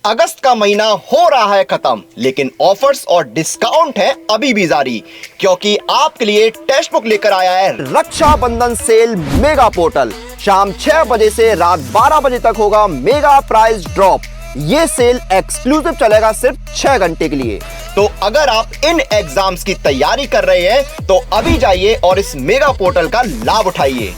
अगस्त का महीना हो रहा है खत्म, लेकिन ऑफर्स और डिस्काउंट है अभी भी जारी, क्योंकि आपके लिए टेक्स्ट बुक लेकर आया है रक्षाबंधन सेल मेगा पोर्टल। शाम 6 बजे से रात 12 बजे तक होगा मेगा प्राइस ड्रॉप। ये सेल एक्सक्लूसिव चलेगा सिर्फ 6 घंटे के लिए। तो अगर आप इन एग्जाम्स की तैयारी कर रहे हैं तो अभी जाइए और इस मेगा पोर्टल का लाभ उठाइए।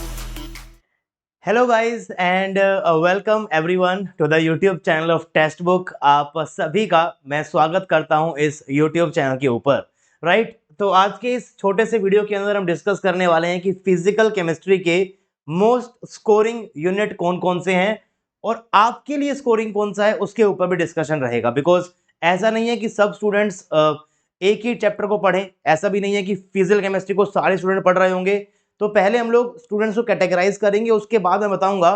Hello guys and welcome everyone to the YouTube channel of text book. आप सभी का मैं स्वागत करता हूं इस यूट्यूब चैनल के ऊपर। राइट, तो आज के इस छोटे से वीडियो के अंदर हम डिस्कस करने वाले हैं कि फिजिकल केमिस्ट्री के मोस्ट स्कोरिंग यूनिट कौन कौन से हैं और आपके लिए स्कोरिंग कौन सा है उसके ऊपर भी डिस्कशन रहेगा। बिकॉज ऐसा नहीं है कि सब स्टूडेंट्स एक ही चैप्टर को पढ़ें, ऐसा भी नहीं है कि फिजिकल केमिस्ट्री को सारे स्टूडेंट पढ़ रहे होंगे। तो पहले हम लोग स्टूडेंट्स को कैटेगराइज करेंगे, उसके बाद मैं बताऊंगा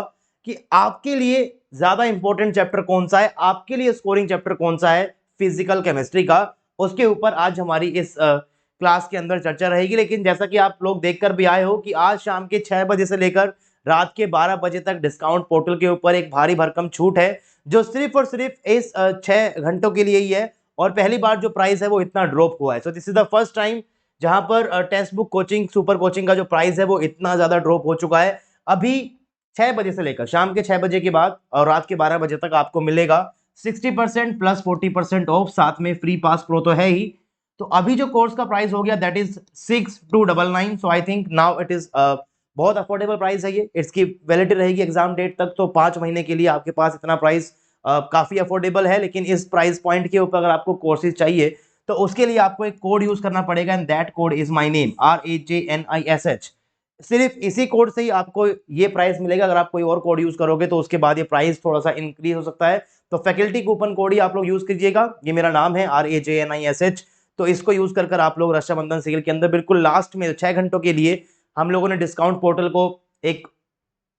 कि आपके लिए ज्यादा इंपॉर्टेंट चैप्टर कौन सा है, आपके लिए स्कोरिंग चैप्टर कौन सा है फिजिकल केमिस्ट्री का। उसके ऊपर आज हमारी इस क्लास के अंदर चर्चा रहेगी। लेकिन जैसा कि आप लोग देखकर भी आए हो कि आज शाम के 6 बजे से लेकर रात के 12 बजे तक डिस्काउंट पोर्टल के ऊपर एक भारी भरकम छूट है, जो सिर्फ और सिर्फ इस 6 घंटों के लिए ही है। और पहली बार जो प्राइस है वो इतना ड्रॉप हुआ है। So this is the first time जहां पर text book coaching super coaching का जो प्राइस है वो इतना ज्यादा ड्रॉप हो चुका है। अभी 6 बजे से लेकर शाम के 6 बजे के बाद और रात के 12 बजे तक आपको मिलेगा 60% प्लस 40% ऑफ, साथ में फ्री पास प्रो तो है ही। तो अभी जो कोर्स का प्राइस हो गया that is 6299। So I think now it is बहुत अफोर्डेबल प्राइस है ये। इसकी वैलिडिटी रहेगी एग्जाम डेट तक, तो 5 महीने के लिए आपके पास इतना प्राइस काफी अफोर्डेबल है। लेकिन इस प्राइस पॉइंट के ऊपर अगर आपको कोर्सेज चाहिए तो उसके लिए आपको एक कोड यूज करना पड़ेगा, and that code is my name RAJNISH। सिर्फ इसी कोड से ही आपको ये प्राइस मिलेगा। अगर आप कोई और कोड यूज करोगे तो उसके बाद ये प्राइस थोड़ा सा इंक्रीज हो सकता है। तो फैकल्टी कूपन कोड ही आप लोग यूज कीजिएगा। ये मेरा नाम है RAJNISH। तो इसको यूज कर आप लोग रक्षाबंधन सेल के अंदर बिल्कुल लास्ट में 6 घंटों के लिए हम लोगों ने डिस्काउंट पोर्टल को एक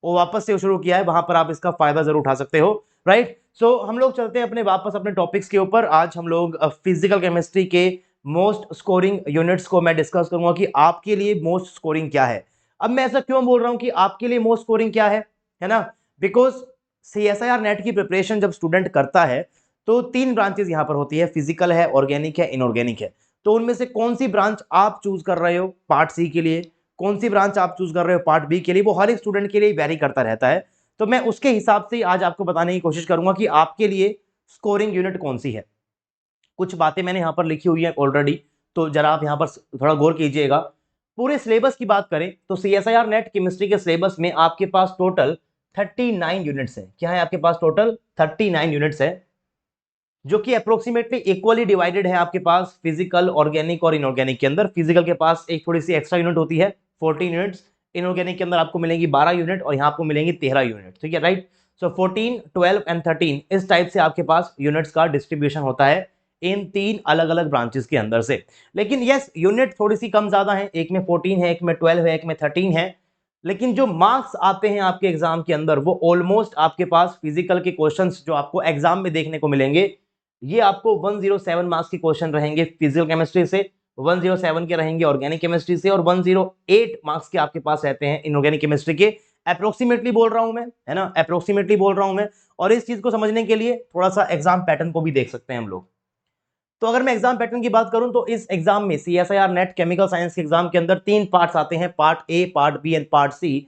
वो वापस से शुरू किया है, वहां पर आप इसका फायदा जरूर उठा सकते हो। राइट, सो हम लोग चलते हैं अपने वापस अपने टॉपिक्स के ऊपर। आज हम लोग फिजिकल केमिस्ट्री के मोस्ट स्कोरिंग यूनिट्स को मैं डिस्कस करूंगा कि आपके लिए मोस्ट स्कोरिंग क्या है। अब मैं ऐसा क्यों बोल रहा हूं कि आपके लिए मोस्ट स्कोरिंग क्या है ना? बिकॉज CSIR नेट की प्रिपरेशन जब स्टूडेंट करता है तो 3 ब्रांचेस यहां पर होती है, फिजिकल है, ऑर्गेनिक है, इनऑर्गेनिक है। तो उनमें से कौन सी ब्रांच आप चूज कर रहे हो पार्ट सी के लिए, कौन सी ब्रांच आप चूज कर रहे हो पार्ट बी के लिए, वो हर एक स्टूडेंट के लिए वेरी करता रहता है। तो मैं उसके हिसाब से आज आपको बताने की कोशिश करूंगा कि आपके लिए स्कोरिंग यूनिट कौन सी है। कुछ बातें मैंने यहां पर लिखी हुई है ऑलरेडी, तो जरा आप यहां पर थोड़ा गौर कीजिएगा। पूरे सिलेबस की बात करें तो CSIR नेट केमिस्ट्री के सिलेबस में आपके पास टोटल 39 यूनिट्स है। क्या है आपके पास? टोटल 39 यूनिट्स है, जो कि अप्रोक्सीमेटली इक्वली डिवाइडेड है आपके पास फिजिकल, ऑर्गेनिक और इनऑर्गेनिक के अंदर। फिजिकल के पास एक थोड़ी सी एक्स्ट्रा यूनिट होती है 14 यूनिट्स, इनऑर्गेनिक के अंदर आपको मिलेंगी 12 यूनिट और यहाँ आपको मिलेंगी 13 यूनिट। ठीक है, राइट। सो 14, 12 एंड 13 इस टाइप से आपके पास यूनिट्स का डिस्ट्रीब्यूशन होता है इन 3 अलग अलग ब्रांचेस के अंदर से। लेकिन यस, यूनिट थोड़ी सी कम ज्यादा है, एक में 14 है, एक में 12 है, एक में 13 है। लेकिन जो मार्क्स आते हैं आपके एग्जाम के अंदर वो ऑलमोस्ट आपके पास फिजिकल के क्वेश्चंस जो आपको एग्जाम में देखने को मिलेंगे, ये आपको 107 मार्क्स के क्वेश्चन रहेंगे फिजिकल केमिस्ट्री से, 107 के रहेंगे ऑर्गेनिक केमिस्ट्री से, और 108 मार्क्स के आपके पास रहते हैं इनऑर्गेनिक केमिस्ट्री के। अप्रोक्सीमेटली बोल रहा हूं मैं, है ना, अप्रोक्सीमेटली बोल रहा हूं मैं। और इस चीज को समझने के लिए थोड़ा सा एग्जाम पैटर्न को भी देख सकते हैं हम लोग। तो अगर मैं एग्जाम पैटर्न की बात करूं तो इस एग्जाम में CSIR नेट केमिकल साइंस के एग्जाम के अंदर 3 पार्ट्स आते हैं, part A, part B and part C.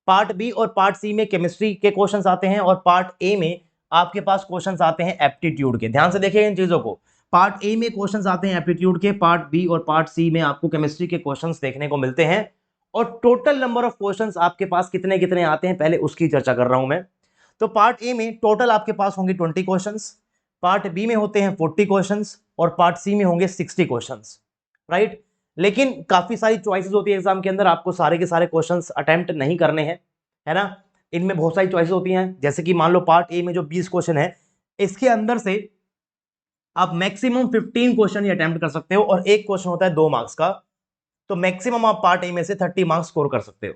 Part B और पार्ट सी में केमिस्ट्री के क्वेश्चंस आते हैं और पार्ट ए में आपके पास क्वेश्चंस आते हैं एप्टीट्यूड के। ध्यान से देखिए इन चीजों को। पार्ट ए में क्वेश्चंस आते हैं एप्टीट्यूड के, पार्ट बी और पार्ट सी में आपको केमिस्ट्री के क्वेश्चंस देखने को मिलते हैं। और टोटल नंबर ऑफ क्वेश्चंस आपके पास कितने कितने आते हैं पहले उसकी चर्चा कर रहा हूं मैं। तो पार्ट ए में टोटल आपके पास होंगे 20 क्वेश्चंस, पार्ट बी में होते हैं 40 क्वेश्चंस और पार्ट सी में होंगे 60 क्वेश्चंस। राइट, लेकिन काफी सारी चॉइसेस होती है एग्जाम के अंदर, आपको सारे के सारे क्वेश्चंस अटेम्प्ट नहीं करने हैं, है ना। इनमें बहुत सारी चॉइसेस होती हैं, जैसे कि मान लो पार्ट ए में जो 20 क्वेश्चन है, इसके अंदर से आप मैक्सिमम 15 क्वेश्चन ही अटेम्प्ट कर सकते हो और एक क्वेश्चन होता है 2 मार्क्स का। तो मैक्सिमम आप पार्ट ए में से 30 मार्क्स स्कोर कर सकते हो।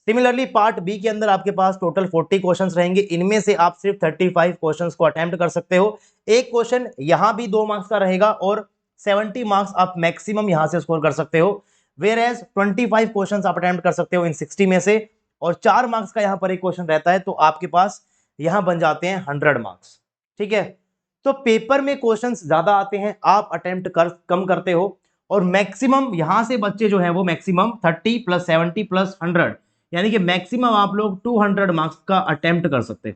सिमिलरली पार्ट बी के अंदर आपके पास टोटल 40 क्वेश्चंस रहेंगे, इनमें से आप सिर्फ 35 क्वेश्चंस को अटेम्प्ट कर सकते हो। एक क्वेश्चन यहां भी 2 मार्क्स का रहेगा और 70 मार्क्स आप मैक्सिमम यहां से स्कोर कर सकते हो। वेयर एज 25 क्वेश्चंस आप अटेम्प्ट कर सकते हो इन 60 में से, और 4 मार्क्स का यहां पर एक क्वेश्चन रहता है, तो आपके पास यहां बन जाते हैं 100 मार्क्स। ठीक है, तो पेपर में क्वेश्चंस ज्यादा आते हैं, आप अटेम्प्ट कम करते हो, और मैक्सिमम यहां से बच्चे जो है वो मैक्सिमम 30 + 70 + 100, यानी कि मैक्सिमम आप लोग 200 मार्क्स का अटेम्प्ट कर सकते हो।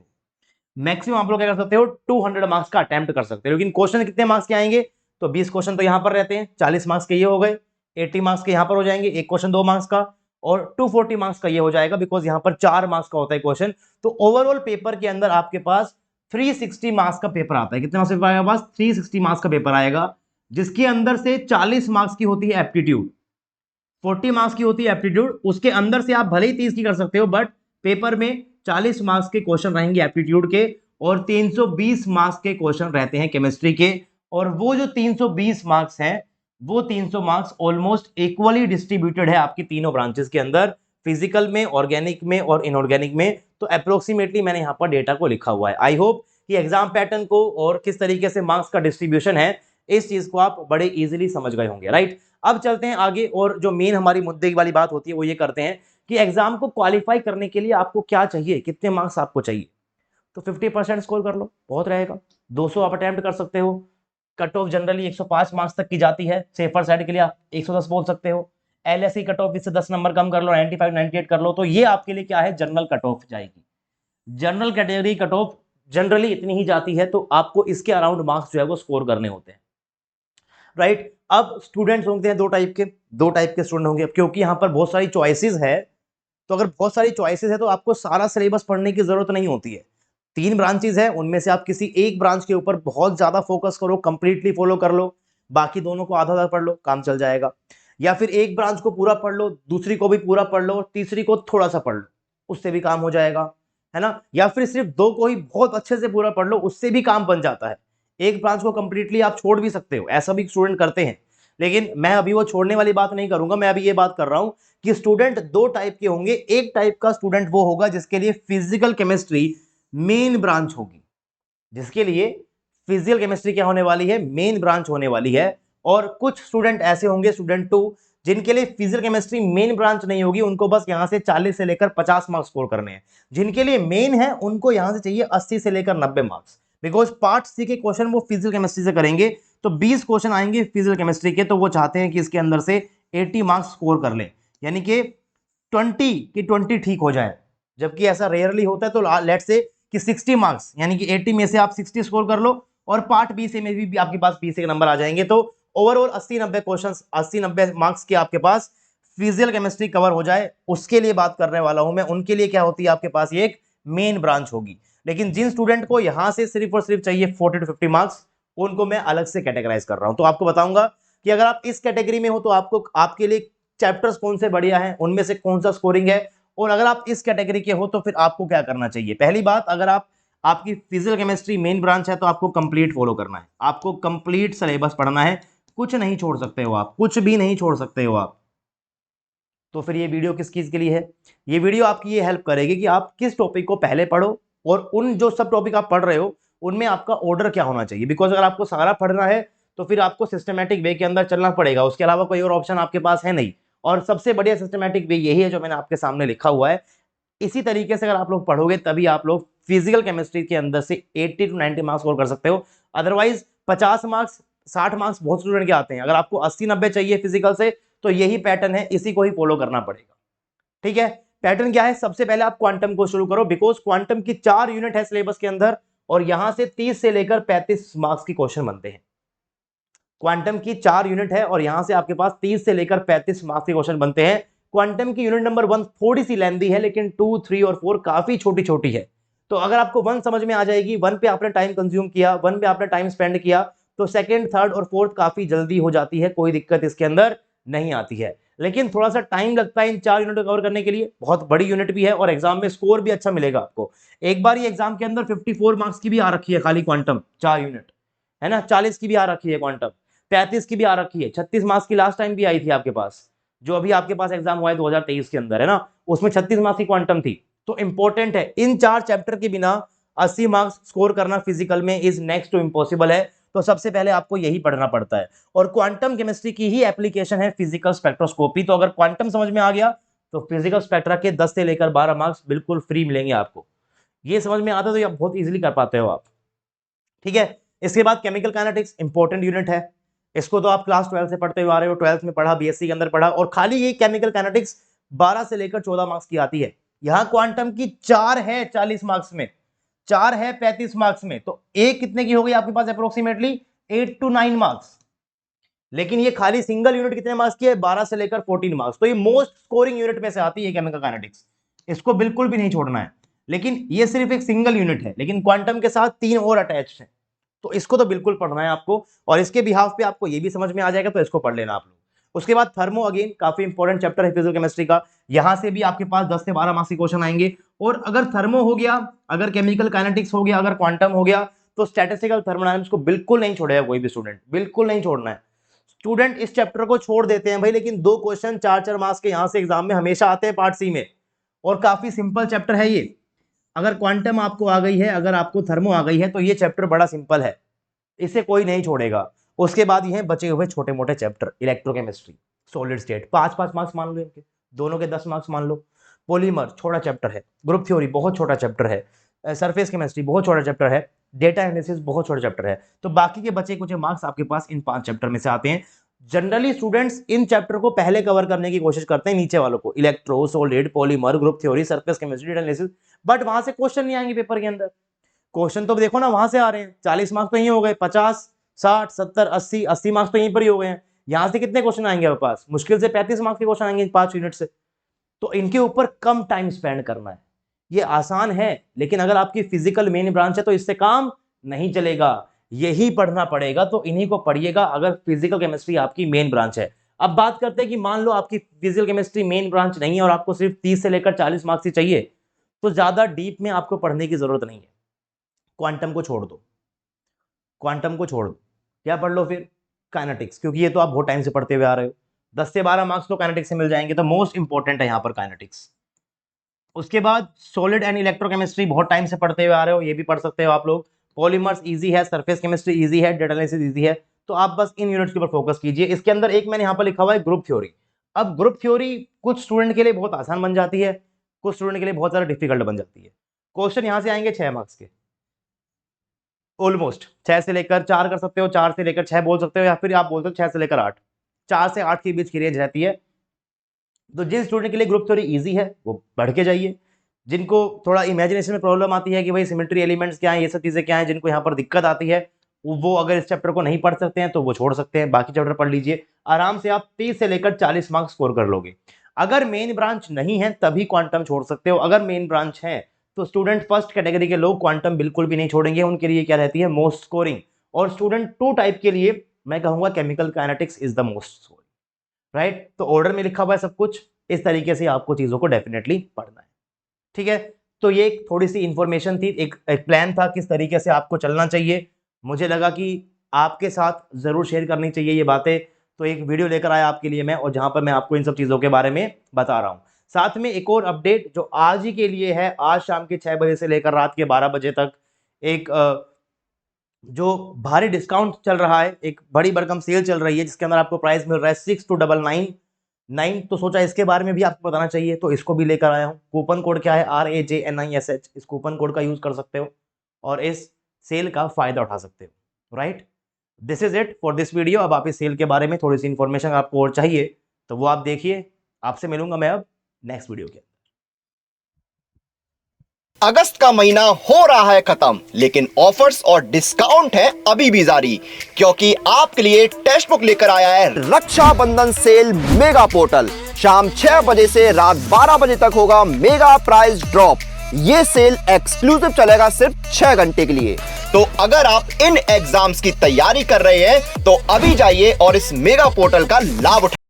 मैक्सिमम आप लोग क्या कर सकते हो, 200 मार्क्स का अटेम्प्ट कर सकते हो। लेकिन क्वेश्चन कितने मार्क्स के आएंगे, तो 20 क्वेश्चन तो यहां पर रहते हैं, 40 मार्क्स के ये हो गए, 80 मार्क्स के यहां पर हो जाएंगे, एक क्वेश्चन 2 मार्क्स का, और 240 मार्क्स का ये हो जाएगा, बिकॉज यहां पर 4 मार्क्स का होता है क्वेश्चन। तो ओवरऑल पेपर के अंदर आपके पास 360 मार्क्स का पेपर आता है। कितने मार्क्स का पेपर आएगा पास, 360 मार्क्स का पेपर आएगा, जिसके अंदर से 40 मार्क्स की होती है एप्टीट्यूड, 40 मार्क्स की होती है एप्टीट्यूड। उसके अंदर से आप भले ही 30 की कर सकते हो, बट पेपर में 40 मार्क्स के क्वेश्चन रहेंगे एप्टीट्यूड के, और 320 मार्क्स के क्वेश्चन रहते हैं केमिस्ट्री के। और वो जो 320 मार्क्स हैं, वो 300 मार्क्स ऑलमोस्ट इक्वली डिस्ट्रीब्यूटेड है आपकी तीनों ब्रांचेस के अंदर, फिजिकल में, ऑर्गेनिक में और इनऑर्गेनिक में। तो अप्रोक्सीमेटली मैंने यहां पर डेटा को लिखा हुआ है। आई होप कि एग्जाम पैटर्न को और किस तरीके से मार्क्स का डिस्ट्रीब्यूशन है, इस चीज को आप बड़े इजीली समझ गए होंगे, राइट। अब चलते हैं आगे, और जो मेन हमारी मुद्दे वाली बात होती है वो ये करते हैं कि एग्जाम को क्वालिफाई करने के लिए आपको क्या चाहिए, कितने मार्क्स आपको चाहिए। तो 50% स्कोर कर लो, बहुत रहेगा। 200 आप अटेम्प्ट कर सकते हो। कट ऑफ जनरली 105 मार्क्स तक की जाती है, सेफर साइड के लिए आप 110 बोल सकते हो। एलएसई कट ऑफ इससे 10 नंबर कम कर लो, 95 98 कर लो, तो ये आपके लिए क्या है, जनरल कट ऑफ जाएगी। General category cut off generally इतनी ही जाती है, तो आपको इसके अराउंड मार्क्स जो है वो स्कोर करने होते हैं, राइट। अब स्टूडेंट्स होंगे हैं दो टाइप के स्टूडेंट होंगे, क्योंकि यहां पर बहुत सारी चॉइसेस है। तो अगर बहुत सारी चॉइसेस है तो आपको सारा सिलेबस पढ़ने की जरूरत नहीं होती है। 3 ब्रांचेस है, उनमें से आप किसी एक ब्रांच के ऊपर बहुत ज्यादा फोकस करो, कंप्लीटली फॉलो कर लो, बाकी दोनों को आधा आधा पढ़ लो, काम चल जाएगा। या फिर एक ब्रांच को पूरा पढ़ लो, दूसरी को भी पूरा पढ़ लो, तीसरी को थोड़ा सा पढ़ लो, उससे भी काम हो जाएगा, है ना। या फिर सिर्फ 2 को ही बहुत अच्छे से पूरा पढ़ लो, उससे भी काम बन जाता है। एक ब्रांच को कंप्लीटली आप छोड़ भी सकते हो, ऐसा भी स्टूडेंट करते हैं। लेकिन मैं अभी वो छोड़ने वाली बात नहीं करूंगा, मैं अभी ये बात कर रहा हूं कि स्टूडेंट 2 टाइप के होंगे। एक टाइप का स्टूडेंट वो होगा जिसके लिए फिजिकल केमिस्ट्री मेन ब्रांच होगी, जिसके लिए फिजिकल केमिस्ट्री क्या होने वाली है, मेन ब्रांच होने वाली है। और कुछ स्टूडेंट ऐसे होंगे, स्टूडेंट 2, जिनके लिए फिजिकल केमिस्ट्री मेन ब्रांच नहीं होगी, उनको बस यहां से 40 से लेकर 50 मार्क्स स्कोर करने हैं। जिनके लिए मेन है उनको यहां से चाहिए 80 से लेकर 90 मार्क्स, बिकॉज पार्ट सी के क्वेश्चन वो फिजिकल केमिस्ट्री से करेंगे। तो 20 क्वेश्चन आएंगे फिजिकल केमिस्ट्री के, तो वो चाहते हैं कि इसके अंदर से 80 मार्क्स स्कोर कर ले, यानी कि 20 ठीक हो जाए। जबकि ऐसा रेयरली होता है, तो लेट से कि 60 मार्क्स, यानी कि 80 में से आप 60 स्कोर कर लो, और पार्ट बी से में भी आपके पास 20 के नंबर आ जाएंगे। तो ओवरऑल 80-90 क्वेश्चंस, 80-90 मार्क्स के आपके पास फिजिकल केमिस्ट्री कवर हो जाए, उसके लिए बात करने वाला हूं मैं। उनके लिए क्या होती है, आपके पास ये एक मेन ब्रांच होगी। लेकिन जिन स्टूडेंट को यहां से सिर्फ और सिर्फ चाहिए 40 to 50 मार्क्स, उनको मैं अलग से कैटेगराइज कर रहा हूं। तो आपको बताऊंगा कि अगर आप इस कैटेगरी में हो तो आपको, आपके लिए चैप्टर्स कौन से बढ़िया हैं, उनमें से कौन सा स्कोरिंग है, और अगर आप इस कैटेगरी के हो तो फिर आपको क्या करना चाहिए। पहली बात, अगर आपकी फिजिकल केमिस्ट्री मेन ब्रांच है तो आपको कंप्लीट फॉलो करना है, आपको कंप्लीट सिलेबस पढ़ना है, कुछ नहीं छोड़ सकते हो आप, कुछ भी नहीं छोड़ सकते हो आप। तो फिर ये वीडियो किस चीज के लिए है, ये वीडियो आपकी ये हेल्प करेगी कि आप किस टॉपिक को पहले पढ़ो, और उन जो सब टॉपिक आप पढ़ रहे हो उनमें आपका ऑर्डर क्या होना चाहिए। बिकॉज अगर आपको सारा पढ़ना है तो फिर आपको सिस्टमेटिक वे के अंदर चलना पड़ेगा, उसके अलावा कोई और ऑप्शन आपके पास है नहीं। और सबसे बढ़िया सिस्टमेटिक वे यही है जो मैंने आपके सामने लिखा हुआ है। इसी तरीके से अगर आप लोग पढ़ोगे तभी आप लोग फिजिकल केमिस्ट्री के अंदर से 80 to 90 मार्क्स स्कोर कर सकते हो। अदरवाइज 50 मार्क्स 60 मार्क्स बहुत स्टूडेंट के आते हैं, अगर आपको 80-90 चाहिए फिजिकल से तो यही पैटर्न है, इसी को ही फॉलो करना पड़ेगा। ठीक है, पैटर्न क्या है, सबसे पहले आप क्वांटम को शुरू करो, बिकॉज क्वांटम की 4 यूनिट है सिलेबस के अंदर, और यहां से 30 से लेकर 35 मार्क्स की क्वेश्चन बनते हैं। क्वांटम की 4 यूनिट है और यहां से आपके पास 30 से लेकर 35 मार्क्स के क्वेश्चन बनते हैं। क्वांटम की यूनिट नंबर 1 थोड़ी सी लेंथी है, लेकिन 2, 3 और 4 काफी छोटी छोटी है। तो अगर आपको 1 समझ में आ जाएगी, 1 पे आपने टाइम कंज्यूम किया, 1 पे आपने टाइम स्पेंड किया, तो सेकंड, थर्ड और फोर्थ काफी जल्दी हो जाती है, कोई दिक्कत इसके अंदर नहीं आती है। लेकिन थोड़ा सा टाइम लगता है इन 4 यूनिट को कवर करने के लिए, बहुत बड़ी यूनिट भी है और एग्जाम में स्कोर भी अच्छा मिलेगा आपको। एक बार ये एग्जाम के अंदर 54 मार्क्स की भी आ रखी है खाली क्वांटम 4 यूनिट, है ना, 40 की भी आ रखी है क्वांटम, 35 की भी आ रखी है, 36 मार्क्स की लास्ट टाइम भी आई थी आपके पास, जो अभी आपके पास एग्जाम हुआ है 2023 के अंदर, है ना, उसमें 36 मार्क्स की क्वांटम थी। तो इंपॉर्टेंट है, इन 4 चैप्टर के बिना 80 मार्क्स स्कोर करना फिजिकल में इज नेक्स्ट टू इम्पॉसिबल है। तो सबसे पहले आपको यही पढ़ना पड़ता है, और क्वांटम केमिस्ट्री की ही एप्लीकेशन है फिजिकल स्पेक्ट्रोस्कोपी। तो अगर क्वांटम समझ में आ गया तो फिजिकल स्पेक्ट्रा के 10 से लेकर 12 मार्क्स बिल्कुल फ्री मिलेंगे आपको। ये समझ में आता तो ये बहुत इजीली कर पाते हो आप। ठीक है, इसके बाद केमिकल काइनेटिक्स इंपॉर्टेंट यूनिट है, इसको तो आप क्लास 12 से पढ़ते हुए आ रहे हो, 12th में पढ़ा, बीएससी के अंदर पढ़ा, और खाली ये केमिकल काइनेटिक्स 12 से लेकर 14 मार्क्स की आती है। यहां क्वांटम की 4 है 40 मार्क्स में, 4 है 35 मार्क्स में, तो एक कितने की हो गई आपके पास अप्रोक्सीमेटली 8 to 9 मार्क्स। लेकिन ये खाली सिंगल यूनिट कितने मार्क्स की है, 12 से लेकर 14 मार्क्स। तो ये मोस्ट स्कोरिंग यूनिट में से आती है केमिकल काइनेटिक्स, इसको बिल्कुल भी नहीं छोड़ना है। लेकिन ये सिर्फ एक सिंगल यूनिट है, लेकिन क्वांटम के साथ 3 और अटैच्ड हैं, तो इसको तो बिल्कुल पढ़ना है आपको, और इसके बिहाफ पे आपको ये भी समझ में आ जाएगा, तो इसको पढ़ लेना आप लोग। उसके बाद थर्मो, अगेन काफी इंपॉर्टेंट चैप्टर है फिजिकल केमिस्ट्री का, यहां से भी आपके पास 10 से 12 मार्क्स के क्वेश्चन आएंगे। और अगर थर्मो हो गया, अगर केमिकल काइनेटिक्स हो गया, अगर क्वांटम हो गया, तो स्टैटिस्टिकल थर्मोडायनामिक्स को बिल्कुल नहीं छोड़ेगा कोई भी स्टूडेंट, बिल्कुल नहीं छोड़ना है। स्टूडेंट इस चैप्टर को छोड़ देते हैं भाई, लेकिन 2 क्वेश्चन 4-4 मार्क्स के यहां से एग्जाम में हमेशा आते हैं पार्ट सी में, और काफी सिंपल चैप्टर है ये। अगर क्वांटम आपको आ गई है, अगर आपको थर्मो आ गई है, तो ये चैप्टर बड़ा सिंपल है, इसे कोई नहीं छोड़ेगा। उसके बाद ये बचे हुए छोटे मोटे chapter, electrochemistry, solid state, 5-5 marks मान लो इनके, दोनों के 10 मार्क्स मान लो। पॉलीमर छोटा चैप्टर है, ग्रुप थ्योरी बहुत छोटा चैप्टर है, सरफेस केमिस्ट्री बहुत छोटा चैप्टर है, डेटा एनालिसिस बहुत छोटा चैप्टर है। तो बाकी के बचे कुछ मार्क्स आपके पास इन 5 चैप्टर में से आते हैं। जनरली स्टूडेंट्स इन चैप्टर को पहले कवर करने की कोशिश करते हैं, नीचे वालों को, electro, solid, polymer, group theory, surface chemistry, data analysis, but वहां से क्वेश्चन नहीं आएंगे पेपर के अंदर। क्वेश्चन तो देखो ना वहां से आ रहे हैं, 40 मार्क्स तो यही हो गए, 50, 60, 70, 80 मार्क्स तो यहीं पर ही हो गए हैं। यहां से कितने क्वेश्चन आएंगे आपके पास, मुश्किल से 35 मार्क्स के क्वेश्चन आएंगे इन 5 यूनिट से। तो इनके ऊपर कम टाइम स्पेंड करना है, ये आसान है, लेकिन अगर आपकी फिजिकल मेन ब्रांच है तो इससे काम नहीं चलेगा, यही पढ़ना पड़ेगा, तो इन्हीं को पढ़िएगा अगर फिजिकल केमिस्ट्री आपकी मेन ब्रांच है। अब बात करते हैं कि मान लो आपकी फिजिकल केमिस्ट्री मेन ब्रांच नहीं है और आपको सिर्फ 30 से लेकर 40 मार्क्स ही चाहिए, तो ज्यादा डीप में आपको पढ़ने की जरूरत नहीं है, क्वांटम को छोड़ दो, क्वांटम को छोड़ दो, क्या पढ़ लो फिर, काइनेटिक्स, क्योंकि ये तो आप बहुत टाइम से पढ़ते हुए आ रहे हो, 10 से 12 मार्क्स तो काइनेटिक्स से मिल जाएंगे, तो मोस्ट इंपॉर्टेंट है यहाँ पर काइनेटिक्स। उसके बाद सॉलिड एंड इलेक्ट्रोकेमिस्ट्री बहुत टाइम से पढ़ते हुए आ रहे हो, ये भी पढ़ सकते हो आप लोग। पॉलीमर्स इजी है, सरफेस केमिस्ट्री इजी है, डेटा एनालिसिस इजी है, तो आप बस इन यूनिट्स के ऊपर फोकस कीजिए। इसके अंदर एक मैंने यहाँ पर लिखा हुआ है ग्रुप थ्योरी। अब ग्रुप थ्योरी कुछ स्टूडेंट के लिए बहुत आसान बन जाती है, कुछ स्टूडेंट के लिए बहुत ज्यादा डिफिकल्ट बन जाती है। क्वेश्चन यहाँ से आएंगे 6 मार्क्स के, ऑलमोस्ट 6 से लेकर 4 कर सकते हो, 4 से लेकर 6 बोल सकते हो, या फिर आप बोलते हो 6 से लेकर 8, 4 से 8 के बीच की रेंज रहती है। तो जिन स्टूडेंट के लिए ग्रुप थ्योरी इजी है वो बढ़ के जाइए, जिनको थोड़ा इमेजिनेशन में प्रॉब्लम आती है कि भाई सिमेट्री एलिमेंट्स क्या है, ये सब चीजें क्या है, जिनको यहाँ पर दिक्कत आती है, वो अगर इस चैप्टर को नहीं पढ़ सकते हैं तो वो छोड़ सकते हैं, बाकी चैप्टर पढ़ लीजिए, आराम से आप 30 से लेकर 40 मार्क्स स्कोर कर लोगे। अगर मेन ब्रांच नहीं है तभी क्वांटम छोड़ सकते हो, अगर मेन ब्रांच है तो स्टूडेंट फर्स्ट कैटेगरी के लोग क्वांटम बिल्कुल भी नहीं छोड़ेंगे, उनके लिए क्या रहती है, मोस्ट स्कोरिंग। और स्टूडेंट 2 टाइप के लिए मैं कहूंगा chemical kinetics is the most scoring, right. तो ऑर्डर में लिखा हुआ है सब कुछ, इस तरीके से आपको चीजों को डेफिनेटली पढ़ना है, ठीक है। तो ये एक थोड़ी सी इंफॉर्मेशन थी, एक प्लान था किस तरीके से आपको चलना चाहिए, मुझे लगा कि आपके साथ जरूर शेयर करनी चाहिए ये बातें, तो एक वीडियो लेकर आया आपके लिए मैं, और जहां पर मैं आपको इन सब चीजों के बारे में बता रहा हूं। साथ में एक और अपडेट जो आज ही के लिए है, आज शाम के 6 बजे से लेकर रात के 12 बजे तक एक जो भारी डिस्काउंट चल रहा है, एक बड़ी भरकम सेल चल रही है, जिसके अंदर आपको प्राइस मिल रहा है 6299, तो सोचा इसके बारे में भी आपको बताना चाहिए, तो इसको भी लेकर आया हूं। कूपन कोड क्या है, RAJNISH, इस कूपन कोड का यूज कर सकते हो और इस सेल का फायदा उठा सकते हो, right. This is it for this video. अब आप इस सेल के बारे में थोड़ी सी इंफॉर्मेशन आपको और चाहिए तो वो आप देखिए, आपसे मिलूंगा मैं अब नेक्स्ट वीडियो के। अगस्त का महीना हो रहा है खत्म, लेकिन ऑफर्स और डिस्काउंट है अभी भी जारी, क्योंकि आपके लिए टेक्स्ट बुक लेकर आया है रक्षाबंधन सेल मेगा पोर्टल। शाम 6 बजे से रात 12 बजे तक होगा मेगा प्राइस ड्रॉप। ये सेल एक्सक्लूसिव चलेगा सिर्फ 6 घंटे के लिए। तो अगर आप इन एग्जाम्स की तैयारी कर रहे हैं तो अभी जाइए और इस मेगा पोर्टल का लाभ उठाइए।